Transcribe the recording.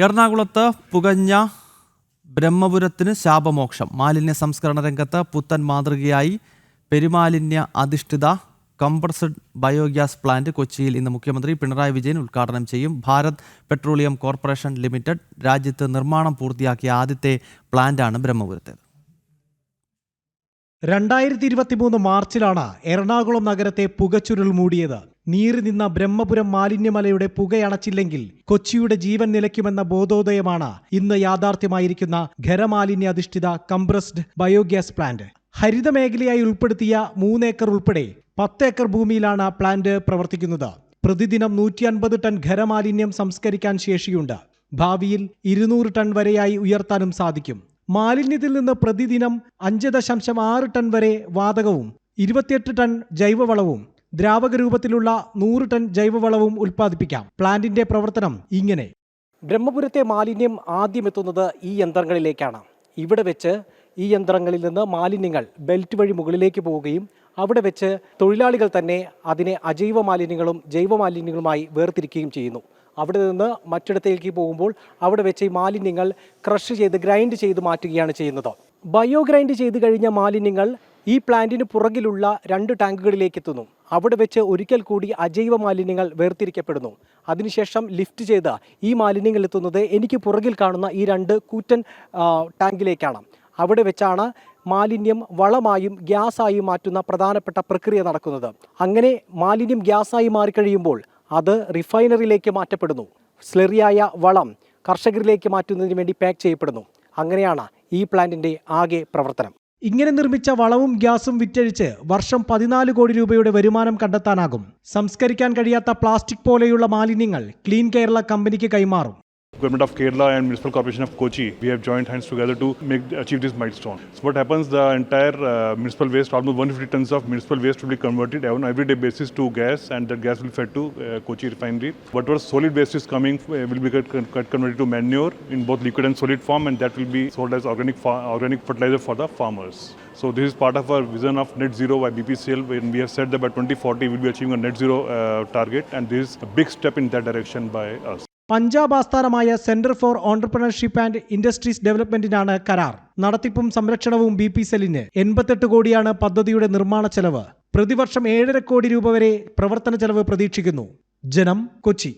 എറണാകുളത്ത് പുകഞ്ഞ ബ്രഹ്മപുരത്തിന് ശാപമോക്ഷം. മാലിന്യ സംസ്കരണ രംഗത്ത് പുത്തൻ മാതൃകയായി പെരുമാലിന്യ അധിഷ്ഠിത കംപ്രസ്ഡ് ബയോഗ്യാസ് പ്ലാന്റ് കൊച്ചിയിൽ ഇന്ന് മുഖ്യമന്ത്രി പിണറായി വിജയൻ ഉദ്ഘാടനം ചെയ്യും. ഭാരത് പെട്രോളിയം കോർപ്പറേഷൻ ലിമിറ്റഡ് രാജ്യത്ത് നിർമ്മാണം പൂർത്തിയാക്കിയ ആദ്യത്തെ പ്ലാന്റാണ് ബ്രഹ്മപുരത്തേത്. 2023 മാർച്ചിലാണ് എറണാകുളം നഗരത്തെ പുകച്ചുരുൾ മൂടിയത്. നീറി നിന്ന ബ്രഹ്മപുരം മാലിന്യമലയുടെ പുകയണച്ചില്ലെങ്കിൽ കൊച്ചിയുടെ ജീവൻ നിലയ്ക്കുമെന്ന ബോധോദയമാണ് ഇന്ന് യാഥാർത്ഥ്യമായിരിക്കുന്ന ഖരമാലിന്യ അധിഷ്ഠിത കംപ്രസ്ഡ് ബയോഗ്യാസ് പ്ലാന്റ്. ഹരിത മേഖലയായി ഉൾപ്പെടുത്തിയ 3 ഏക്കർ ഉൾപ്പെടെ 10 ഏക്കർ ഭൂമിയിലാണ് പ്ലാന്റ് പ്രവർത്തിക്കുന്നത്. പ്രതിദിനം 150 ടൺ ഖരമാലിന്യം സംസ്കരിക്കാൻ ശേഷിയുണ്ട്. ഭാവിയിൽ 200 ടൺ വരെയായി ഉയർത്താനും സാധിക്കും. മാലിന്യത്തിൽ നിന്ന് പ്രതിദിനം 5.6 ടൺ വരെ വാതകവും 28 ടൺ ജൈവവളവും ദ്രാവക രൂപത്തിലുള്ള 100 ടൺ ജൈവവളവും ഉൽപ്പാദിപ്പിക്കാം. പ്ലാന്റിന്റെ പ്രവർത്തനം ഇങ്ങനെ. ബ്രഹ്മപുരത്തെ മാലിന്യം ആദ്യം എത്തുന്നത് ഈ യന്ത്രങ്ങളിലേക്കാണ്. ഇവിടെ വെച്ച് ഈ യന്ത്രങ്ങളിൽ നിന്ന് മാലിന്യങ്ങൾ ബെൽറ്റ് വഴി മുകളിലേക്ക് പോവുകയും അവിടെ വെച്ച് തൊഴിലാളികൾ തന്നെ അതിനെ അജൈവ മാലിന്യങ്ങളും ജൈവ മാലിന്യങ്ങളുമായി വേർതിരിക്കുകയും ചെയ്യുന്നു. അവിടെ നിന്ന് മറ്റിടത്തേക്ക് പോകുമ്പോൾ അവിടെ വെച്ച് ഈ മാലിന്യങ്ങൾ ക്രഷ് ചെയ്ത് ഗ്രൈൻഡ് ചെയ്ത് മാറ്റുകയാണ് ചെയ്യുന്നത്. ബയോ ഗ്രൈൻഡ് ചെയ്ത് കഴിഞ്ഞ മാലിന്യങ്ങൾ ഈ പ്ലാന്റിന് പുറകിലുള്ള 2 ടാങ്കുകളിലേക്ക് എത്തുന്നു. അവിടെ വെച്ച് ഒരിക്കൽ കൂടി അജൈവ മാലിന്യങ്ങൾ വേർതിരിക്കപ്പെടുന്നു. അതിനുശേഷം ലിഫ്റ്റ് ചെയ്ത് ഈ മാലിന്യങ്ങൾ എത്തുന്നത് എനിക്ക് പുറകിൽ കാണുന്ന ഈ 2 കൂറ്റൻ ടാങ്കിലേക്കാണ്. അവിടെ വെച്ചാണ് മാലിന്യം വളമായും ഗ്യാസായും മാറ്റുന്ന പ്രധാനപ്പെട്ട പ്രക്രിയ നടക്കുന്നത്. അങ്ങനെ മാലിന്യം ഗ്യാസായി മാറിക്കഴിയുമ്പോൾ അത് റിഫൈനറിയിലേക്ക് മാറ്റപ്പെടുന്നു. സ്ലറിയായ വളം കർഷകരിലേക്ക് മാറ്റുന്നതിന് വേണ്ടി പാക്ക് ചെയ്യപ്പെടുന്നു. അങ്ങനെയാണ് ഈ പ്ലാന്റിന്റെ ആകെ പ്രവർത്തനം. ഇങ്ങനെ നിർമ്മിച്ച വളവും ഗ്യാസും വിറ്റഴിച്ച് വർഷം 14 കോടി രൂപയുടെ വരുമാനം കണ്ടെത്താനാകും. സംസ്കരിക്കാൻ കഴിയാത്ത പ്ലാസ്റ്റിക് പോലെയുള്ള മാലിന്യങ്ങൾ ക്ലീൻ കേരള കമ്പനിക്ക് കൈമാറും. Government of Kerala and Municipal Corporation of Kochi, we have joined hands together to achieve this milestone. So what happens, the entire municipal waste, almost 150 tons of municipal waste will be converted on an everyday basis to gas, and that gas will be fed to Kochi refinery. Whatever solid waste is coming will be converted to manure in both liquid and solid form, and that will be sold as organic fertilizer for the farmers. So this is part of our vision of net zero by BPCL, when we have said that by 2040 we will be achieving a net zero target, and this is a big step in that direction by us. Punjab ആസ്ഥാനമായ Centre for Entrepreneurship and Industries ഡെവലപ്മെന്റിനാണ് കരാർ. നടത്തിപ്പും സംരക്ഷണവും BPCLന് 88 കോടിയാണ് പദ്ധതിയുടെ നിർമ്മാണ ചെലവ്. പ്രതിവർഷം 7.5 കോടി രൂപ വരെ പ്രവർത്തന ചെലവ് പ്രതീക്ഷിക്കുന്നു. ജനം, കൊച്ചി.